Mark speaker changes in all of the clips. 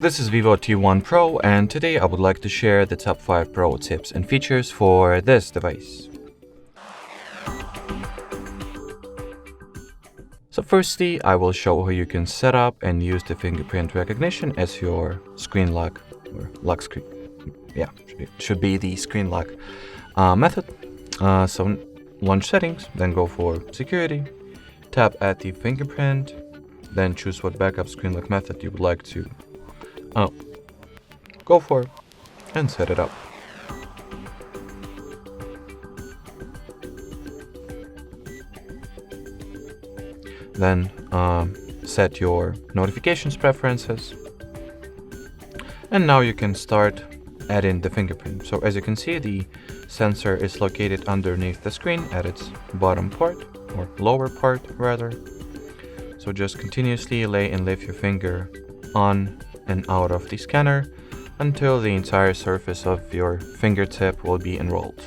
Speaker 1: This is VIVO T1 Pro, and today I would like to share the top 5 pro tips and features for this device. So firstly, I will show how you can set up and use the fingerprint recognition as your screen lock or lock screen. Yeah, it should be the screen lock method. So launch settings, then go for security, tap at the fingerprint, then choose what backup screen lock method you would like to go for and set it up. Then set your notifications preferences, and now you can start adding the fingerprint. So as you can see, the sensor is located underneath the screen at its bottom part, or lower part rather. So just continuously lay and lift your finger on and out of the scanner until the entire surface of your fingertip will be enrolled.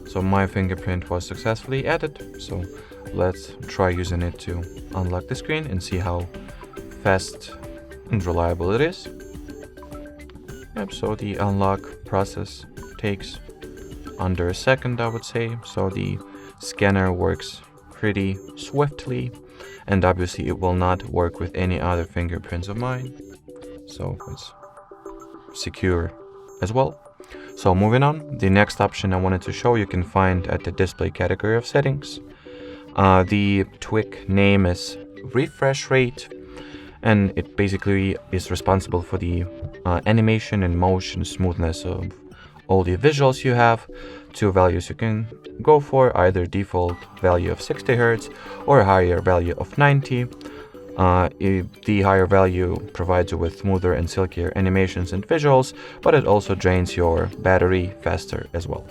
Speaker 1: So my fingerprint was successfully added, so let's try using it to unlock the screen and see how fast and reliable it is. Yep, so the unlock process takes under a second, I would say, so the scanner works pretty swiftly, and obviously it will not work with any other fingerprints of mine, so it's secure as well. So moving on, the next option I wanted to show you can find at the display category of settings. The tweak name is refresh rate, and it basically is responsible for the animation and motion smoothness of all the visuals you have. Two values you can go for, either default value of 60 Hz or a higher value of 90. The higher value provides you with smoother and silkier animations and visuals, but it also drains your battery faster as well.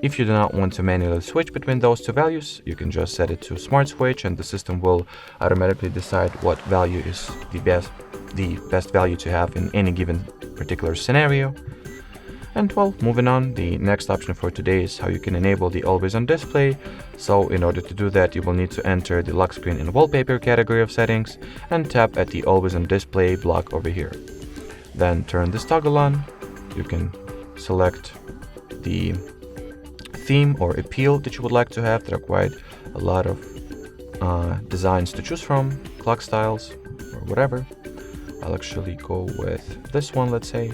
Speaker 1: If you do not want to manually switch between those two values, you can just set it to smart switch, and the system will automatically decide what value is the best value to have in any given particular scenario. And well, moving on, the next option for today is how you can enable the always on display. So in order to do that, you will need to enter the lock screen and wallpaper category of settings and tap at the always on display block over here. Then turn this toggle on. You can select the theme or appeal that you would like to have. There are quite a lot of designs to choose from, clock styles or whatever. I'll actually go with this one, let's say.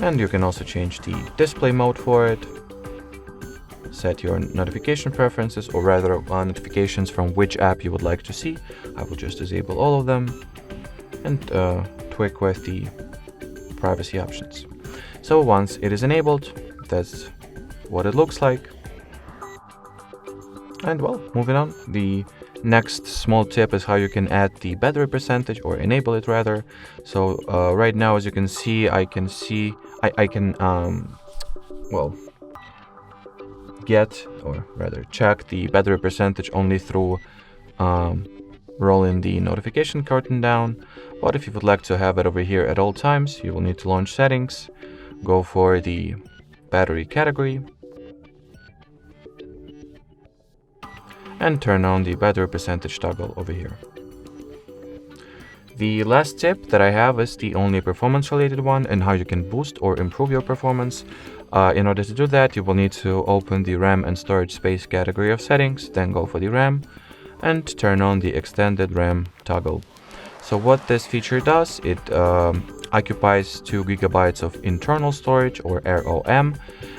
Speaker 1: And you can also change the display mode for it, set your notification preferences, or rather notifications from which app you would like to see. I will just disable all of them and tweak with the privacy options. So once it is enabled, that's what it looks like. And well, moving on, the next small tip is how you can add the battery percentage, or enable it rather. So right now, as you can see, I can get, or rather check the battery percentage only through rolling the notification curtain down. But if you would like to have it over here at all times, you will need to launch settings, go for the battery category, and turn on the battery percentage toggle over here. The last tip that I have is the only performance related one, and how you can boost or improve your performance. In order to do that, you will need to open the RAM and storage space category of settings, then go for the RAM and turn on the extended RAM toggle. So what this feature does, it occupies 2 GB of internal storage, or ROM,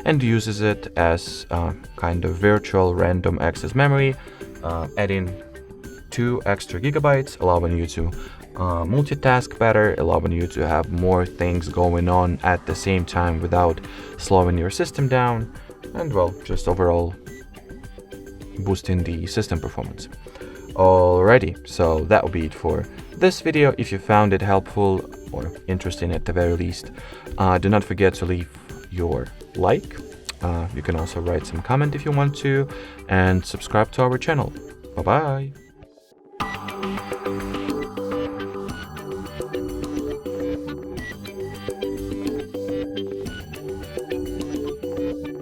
Speaker 1: and uses it as kind of virtual random access memory, adding 2 extra gigabytes, allowing you to multitask better, allowing you to have more things going on at the same time without slowing your system down, and well, just overall boosting the system performance. Alrighty, so that will be it for this video. If you found it helpful or interesting at the very least, do not forget to leave your like. You can also write some comment if you want to, and subscribe to our channel. Bye bye.